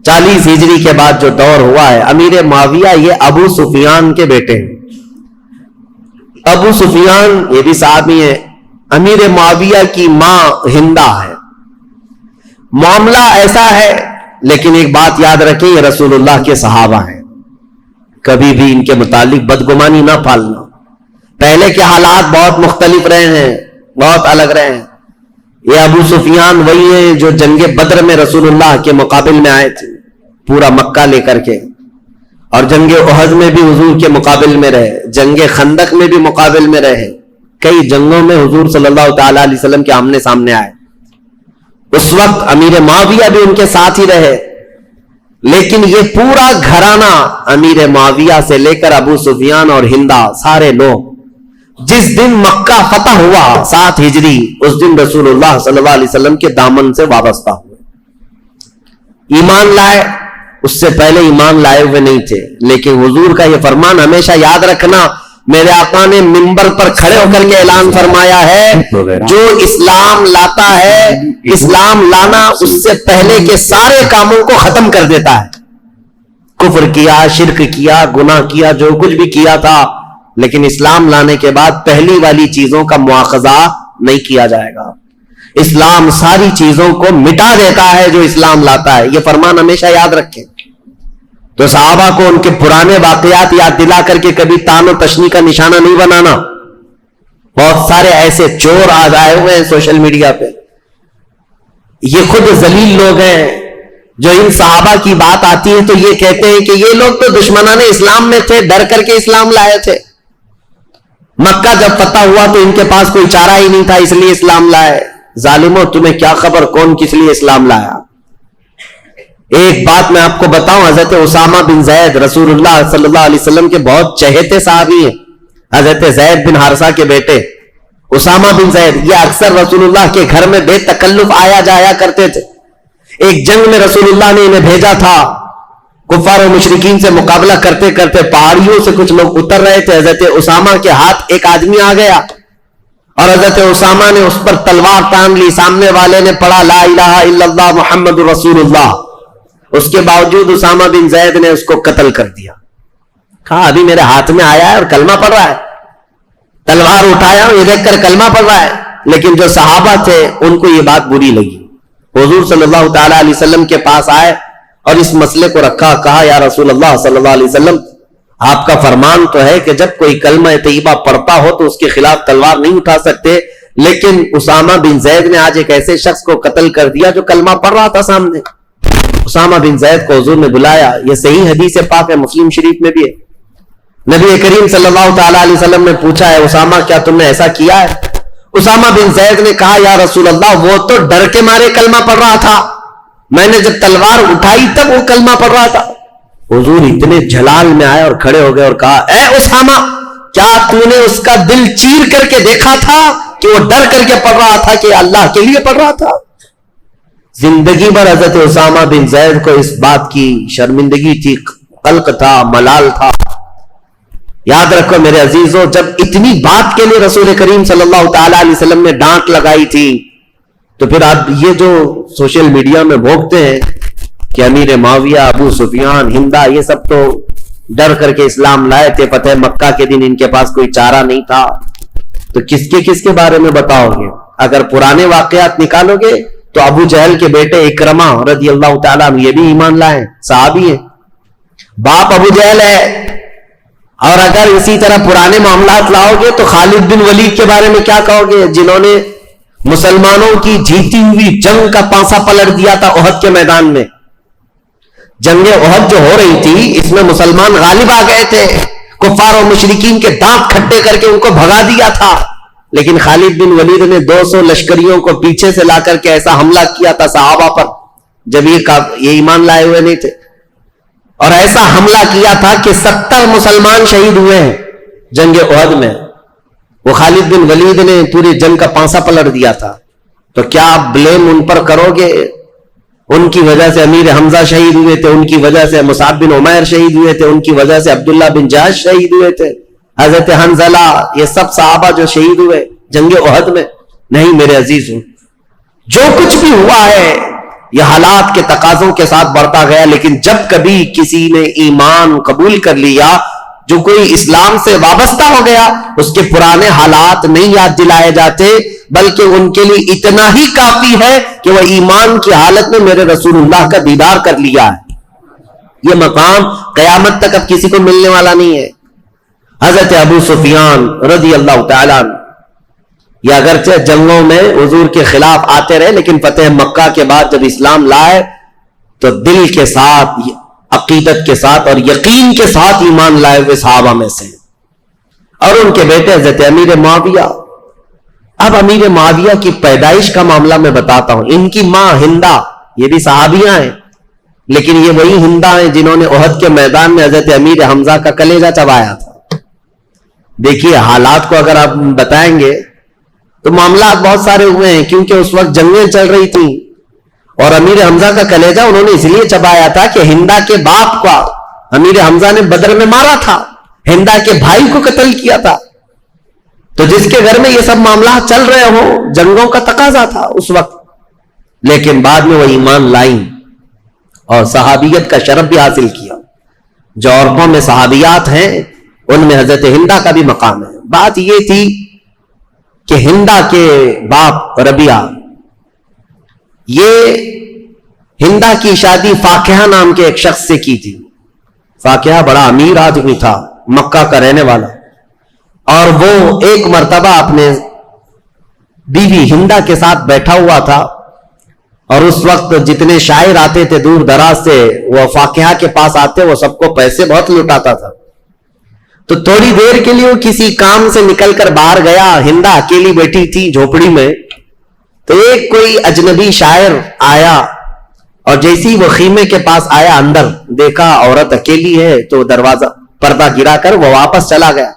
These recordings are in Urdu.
40 ہجری کے بعد جو دور ہوا ہے، امیر معاویہ یہ ابو سفیان کے بیٹے ہیں. ابو سفیان یہ بھی صحابی ہیں. امیر معاویہ کی ماں ہندہ ہے. معاملہ ایسا ہے، لیکن ایک بات یاد رکھیں، یہ رسول اللہ کے صحابہ ہیں، کبھی بھی ان کے متعلق بدگمانی نہ پالنا. پہلے کے حالات بہت مختلف رہے ہیں، بہت الگ رہے ہیں. یہ ابو سفیان وہی ہیں جو جنگ بدر میں رسول اللہ کے مقابل میں آئے تھے، پورا مکہ لے کر کے، اور جنگ احد میں بھی حضور کے مقابل میں رہے، جنگ خندق میں بھی مقابل میں رہے، کئی جنگوں میں حضور صلی اللہ تعالی علیہ وسلم کے آمنے سامنے آئے. اس وقت امیر معاویہ بھی ان کے ساتھ ہی رہے. لیکن یہ پورا گھرانہ امیر معاویہ سے لے کر ابو سفیان اور ہندہ سارے لوگ جس دن مکہ فتح ہوا 7 ہجری، اس دن رسول اللہ صلی اللہ علیہ وسلم کے دامن سے وابستہ ہوئے، ایمان لائے. اس سے پہلے ایمان لائے ہوئے نہیں تھے. لیکن حضور کا یہ فرمان ہمیشہ یاد رکھنا، میرے آقا نے منبر پر کھڑے ہو کر کے اعلان فرمایا ہے، جو اسلام لاتا ہے، اسلام لانا اس سے پہلے کے سارے کاموں کو ختم کر دیتا ہے. کفر کیا، شرک کیا، گناہ کیا، جو کچھ بھی کیا تھا، لیکن اسلام لانے کے بعد پہلی والی چیزوں کا مواخذہ نہیں کیا جائے گا. اسلام ساری چیزوں کو مٹا دیتا ہے جو اسلام لاتا ہے. یہ فرمان ہمیشہ یاد رکھیں. تو صحابہ کو ان کے پرانے واقعات یاد دلا کر کے کبھی تان و تشنی کا نشانہ نہیں بنانا. بہت سارے ایسے چور آج آئے ہوئے ہیں سوشل میڈیا پہ، یہ خود ذلیل لوگ ہیں، جو ان صحابہ کی بات آتی ہے تو یہ کہتے ہیں کہ یہ لوگ تو دشمنان اسلام میں تھے، ڈر کر کے اسلام لائے تھے. مکہ جب فتح ہوا تو ان کے پاس کوئی چارہ ہی نہیں تھا، اس لیے اسلام لائے. ظالموں، تمہیں کیا خبر کون کس لیے اسلام لایا؟ ایک بات میں آپ کو بتاؤں، حضرت اسامہ بن زید رسول اللہ صلی اللہ علیہ وسلم کے بہت چہیتے صحابی ہیں. حضرت زید بن حارثہ کے بیٹے اسامہ بن زید، یہ اکثر رسول اللہ کے گھر میں بے تکلف آیا جایا کرتے تھے. ایک جنگ میں رسول اللہ نے انہیں بھیجا تھا، کفار و مشرکین سے مقابلہ کرتے کرتے پہاڑیوں سے کچھ لوگ اتر رہے تھے. حضرت اسامہ کے ہاتھ ایک آدمی آ گیا اور حضرت اسامہ نے اس پر تلوار تان لی. سامنے والے نے پڑھا لا الہ الا اللہ محمد رسول اللہ. اس کے باوجود اسامہ بن زید نے اس کو قتل کر دیا. کہا ابھی میرے ہاتھ میں آیا ہے اور کلمہ پڑھ رہا ہے، تلوار اٹھایا یہ دیکھ کر کلمہ پڑھ رہا ہے. لیکن جو صحابہ تھے ان کو یہ بات بری لگی. حضور صلی اللہ تعالی علیہ وسلم کے پاس آئے اور اس مسئلے کو رکھا. کہا یا رسول اللہ صلی اللہ علیہ وسلم، آپ کا فرمان تو ہے کہ جب کوئی کلمہ طیبہ پڑھتا ہو تو اس کے خلاف تلوار نہیں اٹھا سکتے، لیکن اسامہ بن زید نے آج ایک ایسے شخص کو قتل کر دیا جو کلمہ پڑھ رہا تھا سامنے. اسامہ بن زید کو حضور نے بلایا. یہ صحیح حدیث پاک ہے، مسلم شریف میں بھی ہے. نبی کریم صلی اللہ تعالی علیہ وسلم نے پوچھا ہے اسامہ کیا تم نے ایسا کیا ہے؟ اسامہ بن زید نے کہا یا رسول اللہ وہ تو ڈر کے مارے کلمہ پڑھ رہا تھا، میں نے جب تلوار اٹھائی تب وہ کلمہ پڑھ رہا تھا. حضور اتنے جلال میں آئے اور کھڑے ہو گئے اور کہا اے اسامہ، کیا تو نے اس کا دل چیر کر کے دیکھا تھا کہ وہ ڈر کر کے پڑھ رہا تھا کہ اللہ کے لیے پڑھ رہا تھا؟ زندگی بھر حضرت اسامہ بن زید کو اس بات کی شرمندگی تھی، قلق تھا، ملال تھا. یاد رکھو میرے عزیزوں، جب اتنی بات کے لیے رسول کریم صلی اللہ تعالی علیہ وسلم نے ڈانٹ لگائی تھی تو پھر آپ یہ جو سوشل میڈیا میں بھوگتے ہیں کہ امیر معاویہ، ابو سفیان، ہندہ، یہ سب تو ڈر کر کے اسلام لائے تھے، فتح مکہ کے دن ان کے پاس کوئی چارہ نہیں تھا، تو کس کے بارے میں بتاؤ گے؟ اگر پرانے واقعات نکالو گے تو ابو جہل کے بیٹے اکرمہ رضی اللہ تعالیٰ عنہ یہ بھی ایمان لائے، صحابی ہیں، باپ ابو جہل ہے. اور اگر اسی طرح پرانے معاملات لاؤ گے تو خالد بن ولید کے بارے میں کیا کہو گے، جنہوں نے مسلمانوں کی جیتی ہوئی جنگ کا پانسا پلٹ دیا تھا احد کے میدان میں. جنگ احد جو ہو رہی تھی اس میں مسلمان غالب آ گئے تھے، کفار و مشرکین کے دانت کھٹے کر کے ان کو بھگا دیا تھا، لیکن خالد بن ولید نے 200 لشکریوں کو پیچھے سے لا کر کے ایسا حملہ کیا تھا صحابہ پر جب یہ ایمان لائے ہوئے نہیں تھے، اور ایسا حملہ کیا تھا کہ 70 مسلمان شہید ہوئے ہیں جنگ احد میں. وہ خالد بن ولید نے پوری جنگ کا پانسا پلٹ دیا تھا. تو کیا آپ بلیم ان پر کرو گے؟ ان کی وجہ سے امیر حمزہ شہید ہوئے تھے، ان کی وجہ سے مصعب بن عمیر شہید ہوئے تھے، ان کی وجہ سے عبداللہ بن جہش شہید ہوئے تھے، حضرت حنظلہ، یہ سب صحابہ جو شہید ہوئے جنگ احد میں. نہیں میرے عزیزوں، جو کچھ بھی ہوا ہے یہ حالات کے تقاضوں کے ساتھ بڑھتا گیا. لیکن جب کبھی کسی نے ایمان قبول کر لیا, جو کوئی اسلام سے وابستہ ہو گیا, اس کے پرانے حالات نہیں یاد دلائے جاتے, بلکہ ان کے لیے اتنا ہی کافی ہے کہ وہ ایمان کی حالت میں میرے رسول اللہ کا دیدار کر لیا ہے. یہ مقام قیامت تک اب کسی کو ملنے والا نہیں ہے. حضرت ابو سفیان رضی اللہ تعالیٰ عنہ, یہ اگرچہ جنگوں میں حضور کے خلاف آتے رہے, لیکن فتح مکہ کے بعد جب اسلام لائے تو دل کے ساتھ, عقیدت کے ساتھ اور یقین کے ساتھ ایمان لائے ہوئے صحابہ میں سے. اور ان کے بیٹے حضرت امیر معاویہ. اب امیر معاویہ کی پیدائش کا معاملہ میں بتاتا ہوں. ان کی ماں ہندا, یہ بھی صحابیہ ہیں, لیکن یہ وہی ہندا ہیں جنہوں نے احد کے میدان میں حضرت امیر حمزہ کا کلیجہ چبایا تھا. دیکھیے حالات کو اگر آپ بتائیں گے تو معاملات بہت سارے ہوئے ہیں, کیونکہ اس وقت جنگیں چل رہی تھیں, اور امیر حمزہ کا کلیجہ انہوں نے اس لیے چبایا تھا کہ ہندا کے باپ کا امیر حمزہ نے بدر میں مارا تھا, ہندا کے بھائی کو قتل کیا تھا. تو جس کے گھر میں یہ سب معاملات چل رہے ہوں, جنگوں کا تقاضا تھا اس وقت. لیکن بعد میں وہ ایمان لائیں اور صحابیت کا شرف بھی حاصل کیا. جو عورتوں میں صحابیات ہیں ان میں حضرت ہندا کا بھی مقام ہے. بات یہ تھی کہ ہندا کے باپ ربیعہ, یہ ہندا کی شادی فاقیہ نام کے ایک شخص سے کی تھی. فاقیہ بڑا امیر آدمی تھا, مکہ کا رہنے والا, اور وہ ایک مرتبہ اپنے بیوی ہندا کے ساتھ بیٹھا ہوا تھا, اور اس وقت جتنے شاعر آتے تھے دور دراز سے وہ فاقیہ کے پاس آتے, وہ سب کو پیسے بہت لٹاتا تھا. تو تھوڑی دیر کے لیے وہ کسی کام سے نکل کر باہر گیا, ہندا اکیلی بیٹھی تھی جھوپڑی میں. تو ایک کوئی اجنبی شاعر آیا, اور جیسی وہ خیمے کے پاس آیا, اندر دیکھا عورت اکیلی ہے, تو دروازہ پردہ گرا کر وہ واپس چلا گیا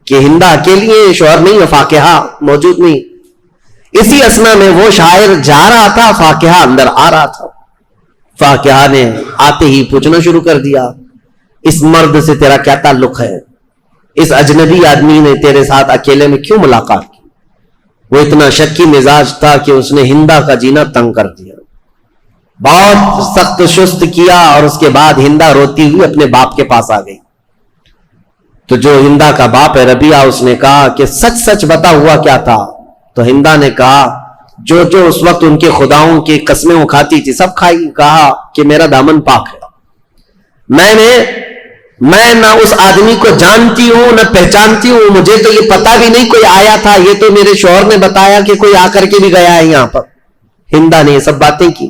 کہ ہندا اکیلی ہے, شوہر نہیں ہے, فاقیہ موجود نہیں. اسی اسنا میں وہ شاعر جا رہا تھا, فاقیہ اندر آ رہا تھا. فاقیہ نے آتے ہی پوچھنا شروع کر دیا, اس مرد سے تیرا کیا تعلق ہے, اس اجنبی آدمی نے تیرے ساتھ اکیلے میں کیوں ملاقات کی. وہ اتنا شکی مزاج تھا کہ اس نے ہندا کا جینا تنگ کر دیا, بہت سخت شست کیا, اور اس کے بعد ہندا روتی ہوئی اپنے باپ کے پاس آ گئی. تو جو ہندا کا باپ ہے ربیعہ, اس نے کہا کہ سچ سچ بتا ہوا کیا تھا. تو ہندا نے کہا جو اس وقت ان کے خداؤں کی قسمیں وہ کھاتی تھی سب کھائی. کہا کہ میرا دامن پاک ہے, میں نہ اس آدمی کو جانتی ہوں نہ پہچانتی ہوں, مجھے تو یہ پتا بھی نہیں کوئی آیا تھا, یہ تو میرے شوہر نے بتایا کہ کوئی آ کر کے بھی گیا ہے یہاں پر. ہندا نے یہ سب باتیں کی.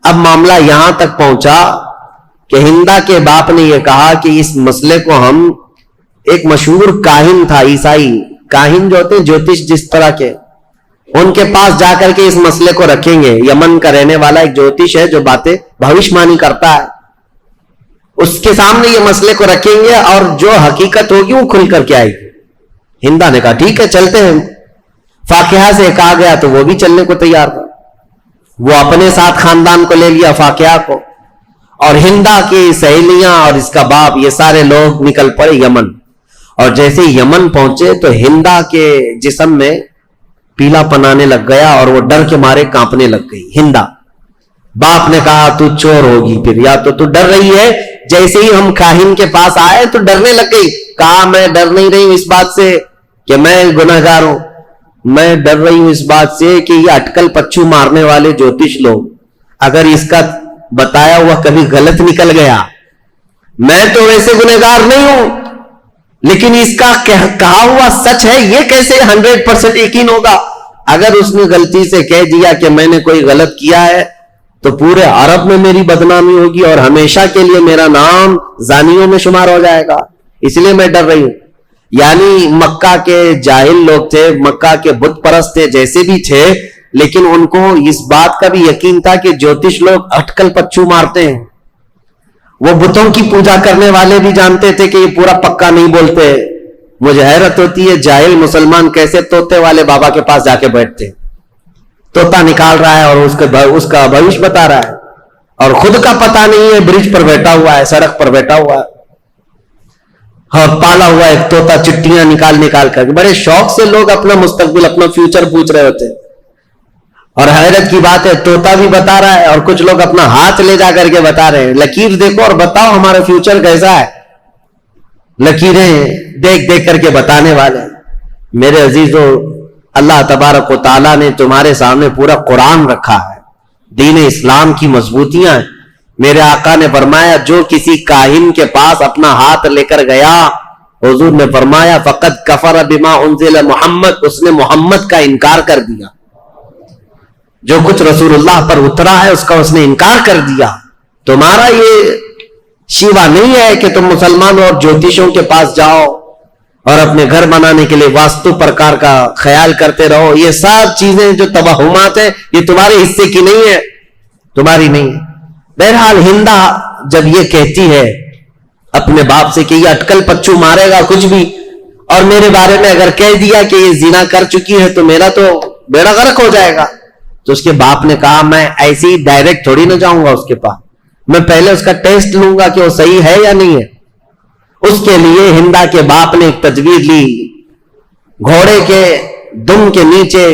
اب معاملہ یہاں تک پہنچا کہ ہندا کے باپ نے یہ کہا کہ اس مسئلے کو ہم, ایک مشہور کاہن تھا, عیسائی کاہن جو ہوتے ہیں جوتش جس طرح کے, ان کے پاس جا کر کے اس مسئلے کو رکھیں گے. یمن کا رہنے والا ایک جوتش ہے جو باتیں بھوشمانی کرتا ہے, اس کے سامنے یہ مسئلے کو رکھیں گے, اور جو حقیقت ہوگی وہ کھل کر کے آئے گی. ہندا نے کہا ٹھیک ہے چلتے ہیں. فاقیہ سے کہا گیا تو وہ بھی چلنے کو تیار تھا. وہ اپنے ساتھ خاندان کو لے لیا, فاقیہ کو, اور ہندا کی سہیلیاں اور اس کا باپ, یہ سارے لوگ نکل پڑے یمن. اور جیسے یمن پہنچے تو ہندا کے جسم میں پیلا پنانے لگ گیا, اور وہ ڈر کے مارے کانپنے لگ گئی. ہندا, باپ نے کہا تو چور ہوگی پھر, یا تو ڈر رہی ہے. جیسے ہی ہم کاہن کے پاس آئے تو ڈرنے لگ گئی. کہا میں ڈر نہیں رہی ہوں اس بات سے کہ میں گناہگار ہوں, میں ڈر رہی ہوں اس بات سے کہ یہ اٹکل پچھو مارنے والے جوتش لوگ, اگر اس کا بتایا ہوا کبھی غلط نکل گیا, میں تو ویسے گناہگار نہیں ہوں, لیکن اس کا کہا ہوا سچ ہے, یہ کیسے 100% یقین ہوگا. اگر اس نے غلطی سے کہہ دیا کہ میں نے کوئی غلط کیا ہے تو پورے عرب میں میری بدنامی ہوگی, اور ہمیشہ کے لیے میرا نام زانیوں میں شمار ہو جائے گا, اس لیے میں ڈر رہی ہوں. یعنی مکہ کے جاہل لوگ تھے, مکہ کے بت پرست تھے, جیسے بھی تھے, لیکن ان کو اس بات کا بھی یقین تھا کہ جوتش لوگ اٹکل پچھو مارتے ہیں. وہ بتوں کی پوجا کرنے والے بھی جانتے تھے کہ یہ پورا پکا نہیں بولتے. مجھے حیرت ہوتی ہے جاہل مسلمان کیسے طوطے والے بابا کے پاس جا کے بیٹھتے, طوطا نکال رہا ہے اور اس کا بھوش بتا رہا ہے, اور خود کا پتہ نہیں ہے, برج پر بیٹھا ہوا ہے, سڑک پر بیٹھا ہوا ہے, اور پالا ہوا ایک طوطا چٹیاں نکال کر. بڑے شوق سے لوگ اپنا مستقبل, اپنا فیوچر پوچھ رہے ہوتے, اور حیرت کی بات ہے طوطا بھی بتا رہا ہے اور کچھ لوگ اپنا ہاتھ لے جا کر کے بتا رہے ہیں لکیر دیکھو اور بتاؤ ہمارا فیوچر کیسا ہے. لکیریں دیکھ دیکھ کر کے بتانے والے. میرے عزیزو اللہ تبارک و تعالیٰ نے تمہارے سامنے پورا قرآن رکھا ہے, دین اسلام کی مضبوطیاں ہیں. میرے آقا نے فرمایا جو کسی کاہن کے پاس اپنا ہاتھ لے کر گیا, حضور نے فرمایا فقط کفر بما انزل محمد, اس نے محمد کا انکار کر دیا. جو کچھ رسول اللہ پر اترا ہے اس کا اس نے انکار کر دیا. تمہارا یہ شیوا نہیں ہے کہ تم مسلمانوں اور جوتشوں کے پاس جاؤ اور اپنے گھر بنانے کے لیے واسطو پرکار کا خیال کرتے رہو. یہ سب چیزیں جو توہمات ہیں یہ تمہارے حصے کی نہیں ہے, تمہاری نہیں ہے. بہرحال ہندا جب یہ کہتی ہے اپنے باپ سے کہ یہ اٹکل پچو مارے گا کچھ بھی, اور میرے بارے میں اگر کہہ دیا کہ یہ زنا کر چکی ہے تو میرا تو بیڑا غرق ہو جائے گا, تو اس کے باپ نے کہا میں ایسی ڈائریکٹ تھوڑی نہ جاؤں گا اس کے پاس, میں پہلے اس کا ٹیسٹ لوں گا کہ وہ صحیح ہے یا نہیں ہے. اس کے لیے ہندا کے باپ نے ایک تدبیر لی. گھوڑے کے دم کے نیچے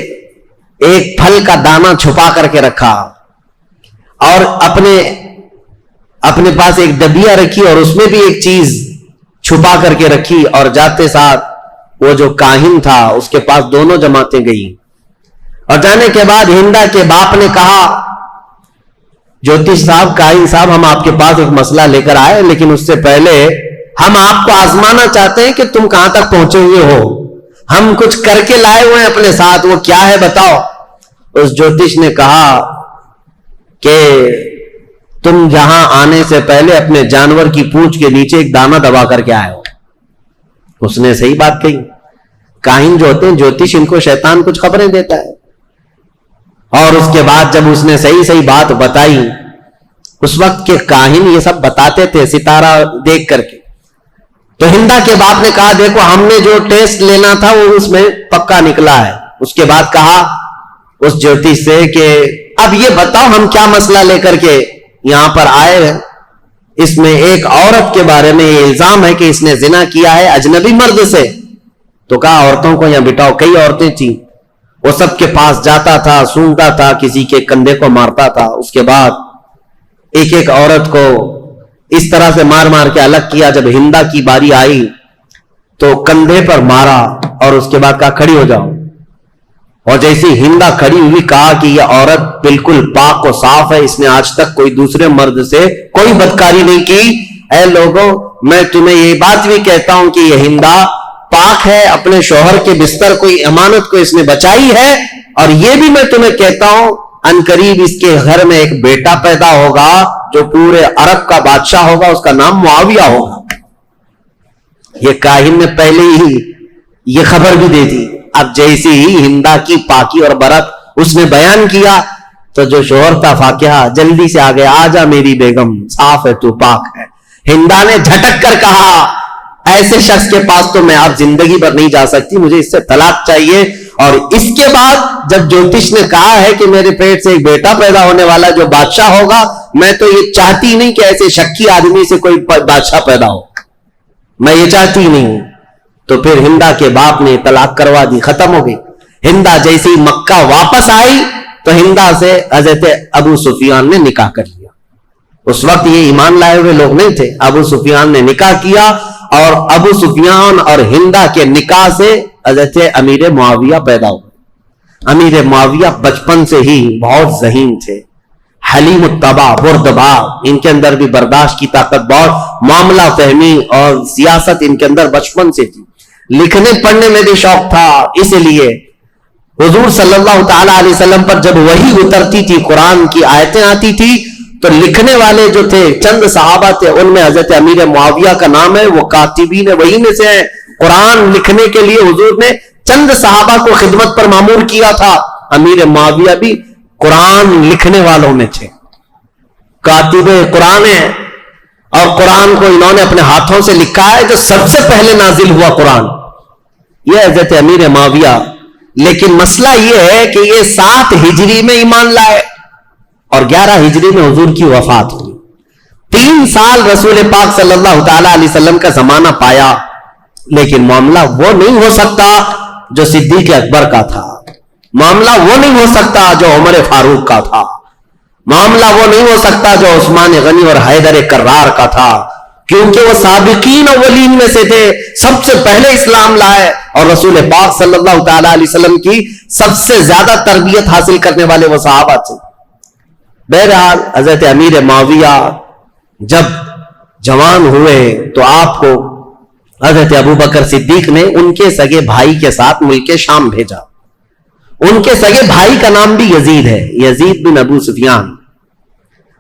ایک پھل کا دانہ چھپا کر کے رکھا اور اپنے پاس ایک ڈبیا رکھی اور اس میں بھی ایک چیز چھپا کر کے رکھی, اور جاتے ساتھ وہ جو کاہن تھا اس کے پاس دونوں جماعتیں گئی. اور جانے کے بعد ہندا کے باپ نے کہا جوتش صاحب, کاہن صاحب, ہم آپ کے پاس ایک مسئلہ لے کر آئے, لیکن اس سے پہلے ہم آپ کو آزمانا چاہتے ہیں کہ تم کہاں تک پہنچے ہوئے ہو. ہم کچھ کر کے لائے ہوئے ہیں اپنے ساتھ, وہ کیا ہے بتاؤ. اس جوتش نے کہا کہ تم یہاں آنے سے پہلے اپنے جانور کی پونچھ کے نیچے ایک دانہ دبا کر کے آئے ہو. اس نے صحیح بات کہی. کاہن جو ہوتے ہیں جوتش, ان کو شیطان کچھ خبریں دیتا ہے. اور اس کے بعد جب اس نے صحیح بات بتائی, اس وقت کے کاہن یہ سب بتاتے تھے ستارہ دیکھ کر کے, تو ہندا کے باپ نے کہا دیکھو ہم نے جو ٹیسٹ لینا تھا وہ اس میں پکا نکلا ہے. اس کے بعد کہا اس جوتش سے کہ اب یہ بتاؤ ہم کیا مسئلہ لے کر کے یہاں پر آئے ہیں. اس میں ایک عورت کے بارے میں یہ الزام ہے کہ اس نے زنا کیا ہے اجنبی مرد سے. تو کہا عورتوں کو یہاں بٹاؤ. کئی عورتیں تھیں, وہ سب کے پاس جاتا تھا, سونگتا تھا, کسی کے کندھے کو مارتا تھا. اس کے بعد ایک ایک عورت کو اس طرح سے مار مار کے الگ کیا. جب ہندا کی باری آئی تو کندھے پر مارا اور اس کے بعد کہا کھڑی ہو جاؤ. اور جیسی ہندا کھڑی ہوئی کہا کہ یہ عورت بالکل پاک و صاف ہے, اس نے آج تک کوئی دوسرے مرد سے کوئی بدکاری نہیں کی. اے لوگوں, میں تمہیں یہ بات بھی کہتا ہوں کہ یہ ہندا پاک ہے, اپنے شوہر کے بستر کوئی امانت کو اس نے بچائی ہے. اور یہ بھی میں تمہیں کہتا ہوں عنقریب اس کے گھر میں ایک بیٹا پیدا ہوگا جو پورے عرب کا بادشاہ ہوگا, اس کا نام معاویہ ہوگا. یہ کاہن نے پہلے ہی یہ خبر بھی دے دی. اب جیسی ہی ہندا کی پاکی اور برت اس نے بیان کیا تو جو شوہر تھا فاقیہ جلدی سے آ گیا, آجا میری بیگم, صاف ہے تو پاک ہے. ہندا نے جھٹک کر کہا ایسے شخص کے پاس تو میں آپ زندگی پر نہیں جا سکتی, مجھے اس سے طلاق چاہیے. اور اس کے بعد جب جوتش نے کہا ہے کہ میرے پیٹ سے ایک بیٹا پیدا ہونے والا جو بادشاہ ہوگا, میں تو یہ چاہتی نہیں کہ ایسے شکی آدمی سے کوئی بادشاہ پیدا ہو, میں یہ چاہتی نہیں. تو پھر ہندا کے باپ نے طلاق کروا دی, ختم ہو گئی. ہندا جیسے ہی مکہ واپس آئی تو ہندا سے حضرت ابو سفیان نے نکاح کر لیا. اس وقت یہ ایمان لائے ہوئے لوگ نہیں تھے. ابو سفیان نے نکاح کیا اور ابو سفیان اور ہندا کے نکاح سے حضرت امیر معاویہ پیدا ہوئے. امیر معاویہ بچپن سے ہی بہت ذہین تھے, حلیم الطبع, بردبار, ان کے اندر بھی برداشت کی طاقت بہت, معاملہ فہمی اور سیاست ان کے اندر بچپن سے تھی. لکھنے پڑھنے میں بھی شوق تھا. اس لیے حضور صلی اللہ تعالی علیہ وسلم پر جب وحی اترتی تھی, قرآن کی آیتیں آتی تھی, تو لکھنے والے جو تھے چند صحابہ تھے, ان میں حضرت امیر معاویہ کا نام ہے, وہ کاتبین وحی میں سے ہیں. قرآن لکھنے کے لیے حضور نے چند صحابہ کو خدمت پر مامور کیا تھا. امیر معاویہ بھی قرآن لکھنے والوں میں تھے, کاتب قرآن ہیں, اور قرآن کو انہوں نے اپنے ہاتھوں سے لکھا ہے. جو سب سے پہلے نازل ہوا قرآن یہ حضرت امیر معاویہ. لیکن مسئلہ یہ ہے کہ یہ 7 ہجری میں ایمان لائے اور 11 ہجری میں حضور کی وفات ہوئی. 3 سال رسول پاک صلی اللہ تعالی علیہ وسلم کا زمانہ پایا, لیکن معاملہ وہ نہیں ہو سکتا جو صدیق اکبر کا تھا. معاملہ وہ نہیں ہو سکتا جو عمر فاروق کا تھا، معاملہ وہ نہیں ہو سکتا جو عثمان غنی اور حیدر کرار کا تھا، کیونکہ وہ سابقین اولین میں سے تھے، سب سے پہلے اسلام لائے اور رسول پاک صلی اللہ تعالی علیہ وسلم کی سب سے زیادہ تربیت حاصل کرنے والے وہ صحابہ تھے۔ بہرحال حضرت امیر معاویہ جب جوان ہوئے تو آپ کو حضرت ابو بکر صدیق نے ان کے سگے بھائی کے ساتھ ملک شام بھیجا۔ ان کے سگے بھائی کا نام بھی یزید ہے، یزید بن ابو سفیان۔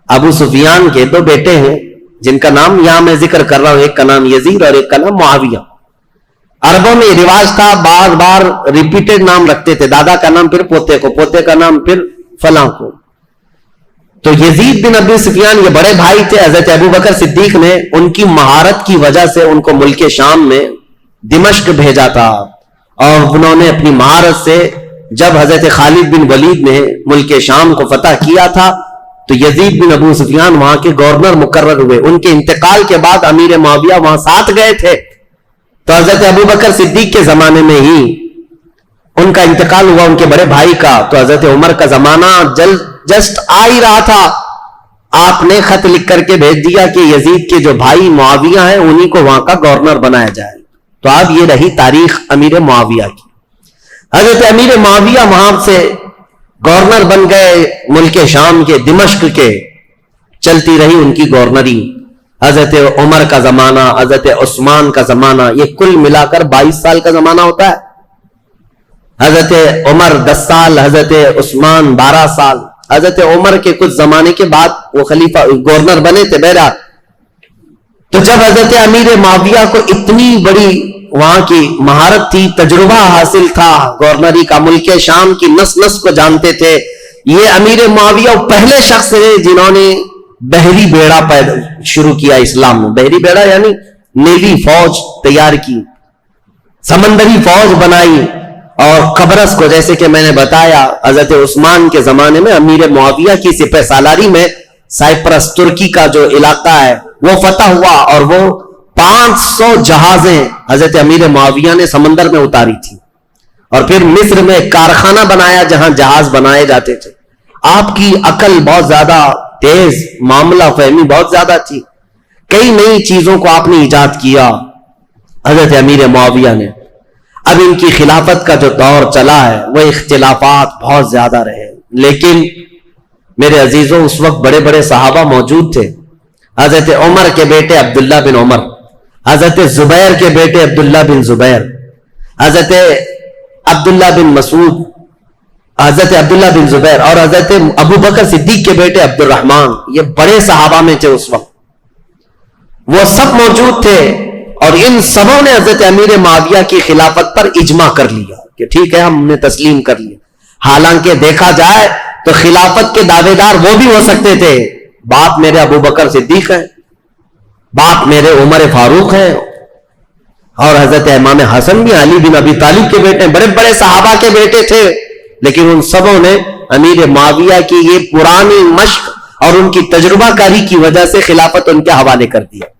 ابو سفیان کے دو بیٹے ہیں جن کا نام یہاں میں ذکر کر رہا ہوں، ایک کا نام یزید اور ایک کا نام معاویہ۔ عربوں میں یہ رواج تھا، بار بار ریپیٹڈ نام رکھتے تھے، دادا کا نام پھر پوتے کو، پوتے کا نام پھر فلاں کو۔ تو یزید بن ابی سفیان یہ بڑے بھائی تھے، حضرت ابو بکر صدیق نے ان کی مہارت کی وجہ سے ان کو ملک شام میں دمشق بھیجا تھا، اور انہوں نے اپنی مہارت سے جب حضرت خالد بن ولید نے ملک شام کو فتح کیا تھا تو یزید بن ابو سفیان وہاں کے گورنر مقرر ہوئے۔ ان کے انتقال کے بعد امیر معاویہ وہاں ساتھ گئے تھے، تو حضرت ابو بکر صدیق کے زمانے میں ہی ان کا انتقال ہوا، ان کے بڑے بھائی کا۔ تو حضرت عمر کا زمانہ جسٹ آ ہی رہا تھا، آپ نے خط لکھ کر کے بھیج دیا کہ یزید کے جو بھائی معاویہ ہیں انہی کو وہاں کا گورنر بنایا جائے۔ تو اب یہ رہی تاریخ امیر معاویہ کی۔ حضرت امیر معاویہ وہاں سے گورنر بن گئے ملک شام کے، دمشق کے۔ چلتی رہی ان کی گورنری۔ حضرت عمر کا زمانہ، حضرت عثمان کا زمانہ، یہ کل ملا کر 22 سال کا زمانہ ہوتا ہے۔ حضرت عمر 10 سال، حضرت عثمان 12 سال۔ حضرت عمر کے کچھ زمانے کے بعد وہ خلیفہ گورنر بنے تھے۔ بہرحال تو جب حضرت امیر معاویہ کو اتنی بڑی وہاں کی مہارت تھی، تجربہ حاصل تھا گورنری کا، ملک شام کی نس نس کو جانتے تھے، یہ امیر معاویہ پہلے شخص ہیں جنہوں نے بحری بیڑا شروع کیا اسلام میں۔ بحری بیڑا یعنی نیوی فوج تیار کی، سمندری فوج بنائی، اور قبرص کو جیسے کہ میں نے بتایا حضرت عثمان کے زمانے میں امیر معاویہ کی سپہ سالاری میں سائپرس ترکی کا جو علاقہ ہے وہ فتح ہوا، اور وہ 500 جہازیں حضرت امیر معاویہ نے سمندر میں اتاری تھی، اور پھر مصر میں ایک کارخانہ بنایا جہاں جہاز بنائے جاتے تھے۔ آپ کی عقل بہت زیادہ تیز، معاملہ فہمی بہت زیادہ تھی، کئی نئی چیزوں کو آپ نے ایجاد کیا حضرت امیر معاویہ نے۔ اب ان کی خلافت کا جو دور چلا ہے وہ اختلافات بہت زیادہ رہے، لیکن میرے عزیزوں اس وقت بڑے بڑے صحابہ موجود تھے۔ حضرت عمر کے بیٹے عبداللہ بن عمر، حضرت زبیر کے بیٹے عبداللہ بن زبیر، حضرت عبداللہ بن مسعود، حضرت عبداللہ بن زبیر، اور حضرت ابو بکر صدیق کے بیٹے عبد الرحمن، یہ بڑے صحابہ میں تھے اس وقت، وہ سب موجود تھے، اور ان سبوں نے حضرت امیر معاویہ کی خلافت پر اجماع کر لیا کہ ٹھیک ہے ہم نے تسلیم کر لیا۔ حالانکہ دیکھا جائے تو خلافت کے دعوے دار وہ بھی ہو سکتے تھے، باپ میرے ابو بکر صدیق ہیں، باپ میرے عمر فاروق ہیں، اور حضرت امام حسن بھی علی بن ابی طالب کے بیٹے ہیں، بڑے بڑے صحابہ کے بیٹے تھے، لیکن ان سبوں نے امیر معاویہ کی یہ پرانی مشق اور ان کی تجربہ کاری کی وجہ سے خلافت ان کے حوالے کر دیا۔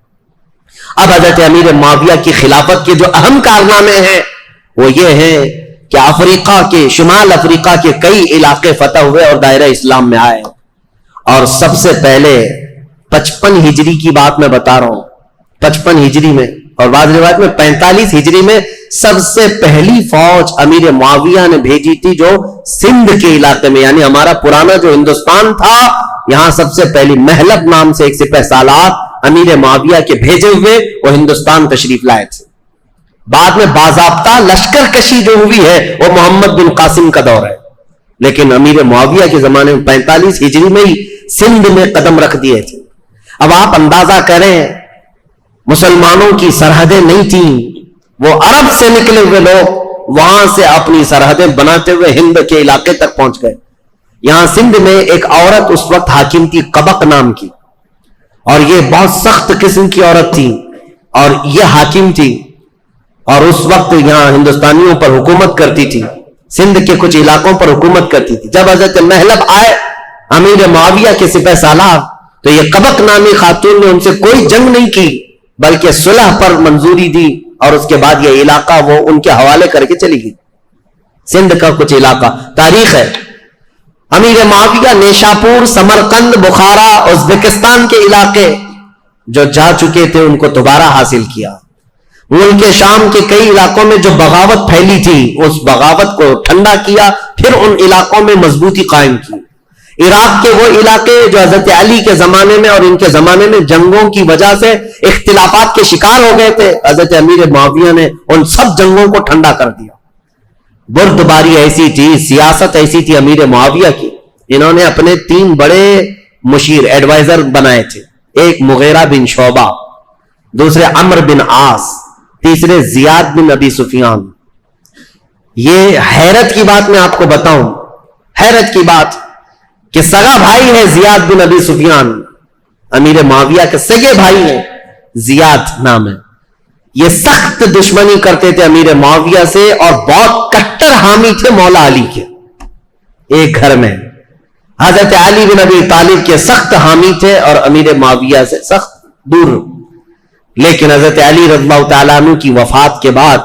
اب حضرت امیر معاویہ کی خلافت کے جو اہم کارنامے ہیں وہ یہ ہیں کہ افریقہ کے، شمال افریقہ کے کئی علاقے فتح ہوئے اور دائرہ اسلام میں آئے، اور سب سے پہلے 55 ہجری کی بات میں بتا رہا ہوں، 55 ہجری میں، اور بعض روایت میں 45 ہجری میں سب سے پہلی فوج امیر معاویہ نے بھیجی تھی جو سندھ کے علاقے میں، یعنی ہمارا پرانا جو ہندوستان تھا، یہاں سب سے پہلی محلب نام سے ایک سپہ سالار امیر معاویہ کے بھیجے ہوئے وہ ہندوستان تشریف لائے تھے۔ بعد میں باضابطہ لشکر کشی جو ہوئی ہے وہ محمد بن قاسم کا دور ہے، لیکن امیر معاویہ کے زمانے میں 45 ہجری میں ہی سندھ میں قدم رکھ دیے تھے۔ اب آپ اندازہ کریں، مسلمانوں کی سرحدیں نہیں تھیں، وہ عرب سے نکلے ہوئے لوگ وہاں سے اپنی سرحدیں بناتے ہوئے ہند کے علاقے تک پہنچ گئے۔ یہاں سندھ میں ایک عورت اس وقت حاکم تھی قبق نام کی، اور یہ بہت سخت قسم کی عورت تھی، اور یہ حاکم تھی، اور اس وقت یہاں ہندوستانیوں پر حکومت کرتی تھی، سندھ کے کچھ علاقوں پر حکومت کرتی تھی۔ جب حضرت محلب آئے امیر معاویہ کے سپہ سالار، تو یہ قبق نامی خاتون نے ان سے کوئی جنگ نہیں کی بلکہ صلح پر منظوری دی، اور اس کے بعد یہ علاقہ وہ ان کے حوالے کر کے چلی گئی۔ سندھ کا کچھ علاقہ. تاریخ ہے امیر معاویہ نیشاپور، سمرقند، بخارا، ازبکستان کے علاقے جو جا چکے تھے ان کو دوبارہ حاصل کیا. ملک شام کے کئی علاقوں میں جو بغاوت پھیلی تھی اس بغاوت کو ٹھنڈا کیا، پھر ان علاقوں میں مضبوطی قائم کی. عراق کے وہ علاقے جو حضرت علی کے زمانے میں اور ان کے زمانے میں جنگوں کی وجہ سے اختلافات کے شکار ہو گئے تھے، حضرت امیر معاویہ نے ان سب جنگوں کو ٹھنڈا کر دیا. بردباری ایسی تھی، سیاست ایسی تھی امیر معاویہ کی. انہوں نے اپنے 3 بڑے مشیر ایڈوائزر بنائے تھے. ایک مغیرہ بن شعبہ، دوسرے عمرو بن عاص، تیسرے زیاد بن ابی سفیان. یہ حیرت کی بات میں آپ کو بتاؤں، حیرت کی بات کہ سگا بھائی ہے زیاد بن ابی سفیان، امیر معاویہ کے سگے بھائی ہیں، زیاد نام ہے. یہ سخت دشمنی کرتے تھے امیر معاویہ سے اور بہت کٹر حامی تھے مولا علی کے. ایک گھر میں حضرت علی بن ابی طالب کے سخت حامی تھے اور امیر معاویہ سے سخت دور. لیکن حضرت علی رضی اللہ تعالیٰ عنہ کی وفات کے بعد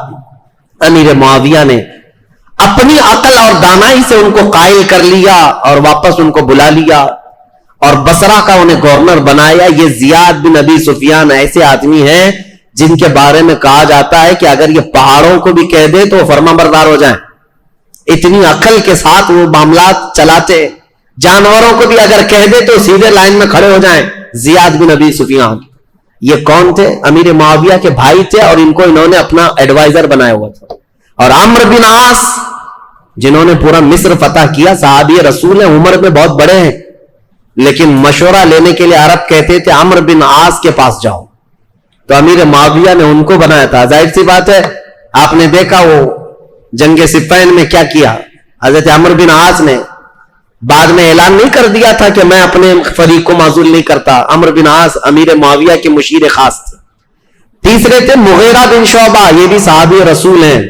امیر معاویہ نے اپنی عقل اور دانائی سے ان کو قائل کر لیا اور واپس ان کو بلا لیا اور بصرہ کا انہیں گورنر بنایا. یہ زیاد بن ابی سفیان ایسے آدمی ہیں جن کے بارے میں کہا جاتا ہے کہ اگر یہ پہاڑوں کو بھی کہہ دے تو وہ فرما بردار ہو جائیں. اتنی عقل کے ساتھ وہ معاملات چلاتے. جانوروں کو بھی اگر کہہ دے تو سیدھے لائن میں کھڑے ہو جائیں. زیاد بن ابی سفیان یہ کون تھے؟ امیر معاویہ کے بھائی تھے اور ان کو انہوں نے اپنا ایڈوائزر بنایا ہوا تھا. اور عمرو بن عاص جنہوں نے پورا مصر فتح کیا، صحابی رسول ہیں، عمر میں بہت بڑے ہیں، لیکن مشورہ لینے کے لیے عرب کہتے تھے عمرو بن عاص کے پاس جاؤ. تو امیر معاویہ نے ان کو بنایا تھا. ظاہر سی بات ہے آپ نے دیکھا وہ جنگ صفین میں کیا کیا. حضرت عمرو بن عاص نے بعد میں اعلان نہیں کر دیا تھا کہ میں اپنے فریق کو معزول نہیں کرتا. عمرو بن عاص امیر معاویہ کے مشیر خاص تھے. تیسرے تھے مغیرہ بن شعبہ، یہ بھی صحابی رسول ہیں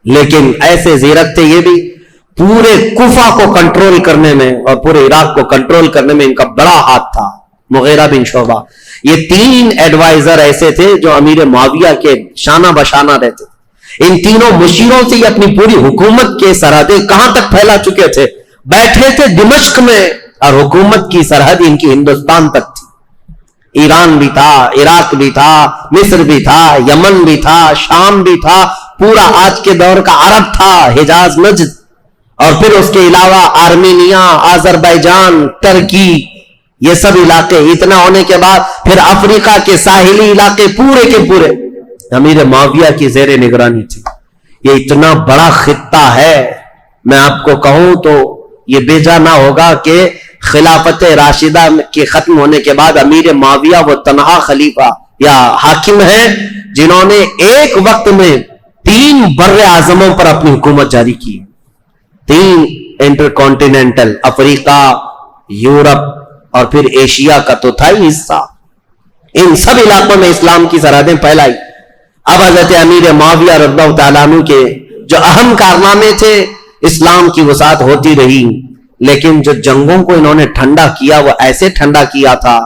لیکن ایسے زیرک تھے. یہ بھی پورے کوفہ کو کنٹرول کرنے میں اور پورے عراق کو کنٹرول کرنے میں ان کا بڑا ہاتھ تھا. مغیرہ بن شعبہ. یہ 3 ایڈوائزر ایسے تھے جو امیر معاویہ کے شانہ بشانہ رہتے تھے. ان تینوں مشیروں سے یہ اپنی پوری حکومت کے سرحدیں کہاں تک پھیلا چکے تھے. بیٹھے تھے دمشق میں اور حکومت کی سرحد ان کی ہندوستان تک تھی. ایران بھی تھا، عراق بھی تھا، مصر بھی تھا، یمن بھی تھا، شام بھی تھا، پورا آج کے دور کا عرب تھا، حجاز، نجد، اور پھر اس کے علاوہ آرمینیا، آذربائیجان، ترکی، یہ سب علاقے. اتنا ہونے کے بعد پھر افریقہ کے ساحلی علاقے پورے کے پورے امیر معاویہ کی زیر نگرانی تھی. یہ اتنا بڑا خطہ ہے، میں آپ کو کہوں تو یہ بیجا نہ ہوگا کہ خلافت راشدہ کے ختم ہونے کے بعد امیر معاویہ وہ تنہا خلیفہ یا حاکم ہیں جنہوں نے ایک وقت میں 3 بر اعظموں پر اپنی حکومت جاری کی. 3 انٹر کانٹیننٹل، افریقہ، یورپ اور پھر ایشیا کا تو تھا ہی حصہ. ان سب علاقوں میں اسلام کی سرحدیں پھیلائی. اب حضرت امیر معاویہ رضی اللہ تعالیٰ عنہ کے جو اہم کارنامے تھے، اسلام کی وسعت ہوتی رہی، لیکن جو جنگوں کو انہوں نے ٹھنڈا کیا وہ ایسے ٹھنڈا کیا تھا.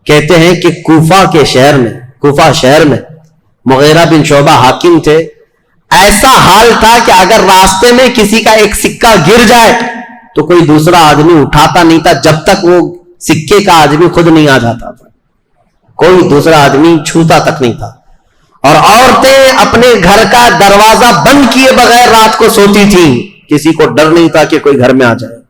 کہتے ہیں کہ کوفہ شہر میں مغیرہ بن شعبہ حاکم تھے. ایسا حال تھا کہ اگر راستے میں کسی کا ایک سکہ گر جائے تو کوئی دوسرا آدمی اٹھاتا نہیں تھا جب تک وہ سکے کا آدمی خود نہیں آ جاتا تھا. کوئی دوسرا آدمی چھوتا تک نہیں تھا. اور عورتیں اپنے گھر کا دروازہ بند کیے بغیر رات کو سوتی تھیں. کسی کو ڈر نہیں تھا کہ کوئی گھر میں آ جائے.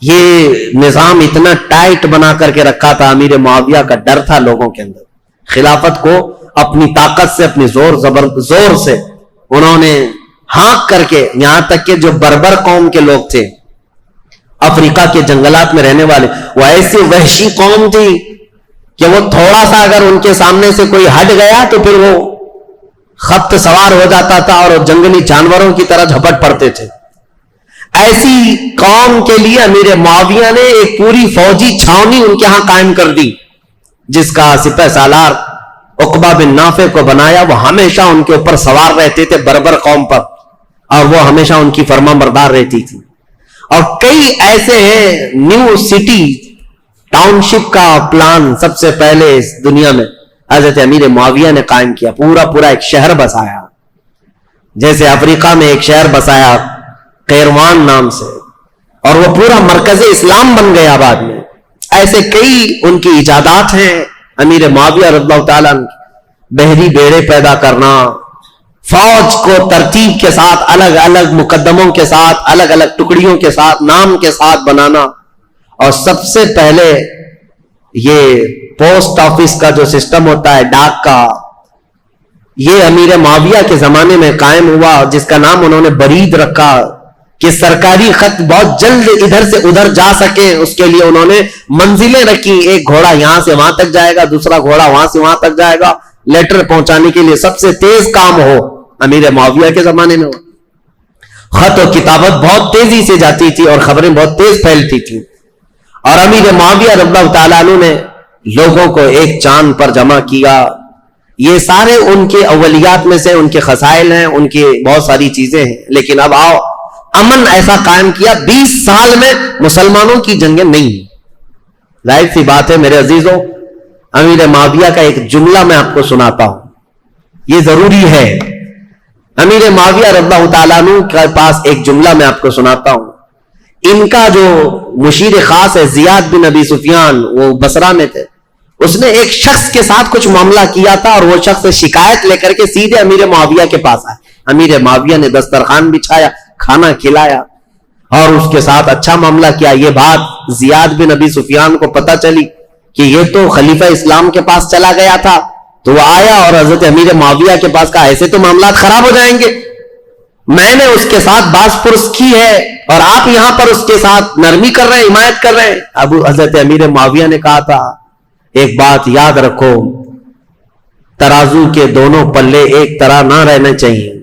یہ نظام اتنا ٹائٹ بنا کر کے رکھا تھا. امیر معاویہ کا ڈر تھا لوگوں کے اندر. خلافت کو اپنی طاقت سے، اپنی زور سے انہوں نے ہانک کر کے، یہاں تک کہ جو بربر قوم کے لوگ تھے افریقہ کے جنگلات میں رہنے والے، وہ ایسی وحشی قوم تھی کہ وہ تھوڑا سا اگر ان کے سامنے سے کوئی ہٹ گیا تو پھر وہ خبط سوار ہو جاتا تھا اور جنگلی جانوروں کی طرح جھپٹ پڑتے تھے. ایسی قوم کے لیے امیر معاویہ نے ایک پوری فوجی چھاونی ان کے ہاں قائم کر دی، جس کا سپہ سالار عقبہ بن نافع کو بنایا. وہ ہمیشہ ان کے اوپر سوار رہتے تھے بربر قوم پر، اور وہ ہمیشہ ان کی فرما بردار رہتی تھی. اور کئی ایسے ہیں، نیو سٹی ٹاؤن شپ کا پلان سب سے پہلے اس دنیا میں حضرت امیر معاویہ نے قائم کیا. پورا ایک شہر بسایا. جیسے افریقہ میں ایک شہر بسایا قیروان نام سے, اور وہ پورا مرکز اسلام بن گیا بعد میں. ایسے کئی ان کی ایجادات ہیں امیر معاویہ رضی اللہ تعالیٰ عنہ. بحری بیڑے پیدا کرنا, فوج کو ترتیب کے ساتھ الگ الگ مقدموں کے ساتھ الگ الگ ٹکڑیوں کے ساتھ نام کے ساتھ بنانا, اور سب سے پہلے یہ پوسٹ آفس کا جو سسٹم ہوتا ہے ڈاک کا, یہ امیر معاویہ کے زمانے میں قائم ہوا, جس کا نام انہوں نے برید رکھا کہ سرکاری خط بہت جلد ادھر سے ادھر جا سکے. اس کے لیے انہوں نے منزلیں رکھی, ایک گھوڑا یہاں سے وہاں تک جائے گا, دوسرا گھوڑا وہاں سے وہاں تک جائے گا, لیٹر پہنچانے کے لیے سب سے تیز کام ہو امیر معاویہ کے زمانے میں. خط و کتابت بہت تیزی سے جاتی تھی اور خبریں بہت تیز پھیلتی تھی, اور امیر معاویہ رضی اللہ تعالیٰ عنہ نے لوگوں کو ایک چاند پر جمع کیا. یہ سارے ان کے اولیات میں سے ان کے خصائل ہیں, ان کی بہت ساری چیزیں ہیں. لیکن اب آؤ, امن ایسا قائم کیا, 20 سال میں مسلمانوں کی جنگیں نہیں. ظاہر سی بات ہے میرے عزیزوں, امیر معاویہ کا ایک جملہ میں آپ کو سناتا ہوں, یہ ضروری ہے. امیر معاویہ رضی اللہ تعالیٰ عنہ کے پاس ایک جملہ میں آپ کو سناتا ہوں. ان کا جو مشیر خاص ہے زیاد بن ابی سفیان, وہ بصرہ میں تھے. اس نے ایک شخص کے ساتھ کچھ معاملہ کیا تھا, اور وہ شخص شکایت لے کر کے سیدھے امیر معاویہ کے پاس آئے. امیر معاویہ نے دسترخوان بچھایا, کھانا کھلایا, اور اس کے ساتھ اچھا معاملہ کیا. یہ بات زیاد بن ابی سفیان کو پتہ چلی کہ یہ تو خلیفہ اسلام کے پاس چلا گیا تھا, تو وہ آیا اور حضرت امیر معاویہ کے پاس کہا ایسے تو معاملات خراب ہو جائیں گے, میں نے اس کے ساتھ باز پرس کی ہے اور آپ یہاں پر اس کے ساتھ نرمی کر رہے ہیں, حمایت کر رہے ہیں. ابو حضرت امیر معاویہ نے کہا تھا ایک بات یاد رکھو, ترازو کے دونوں پلے ایک طرح نہ رہنے چاہیے,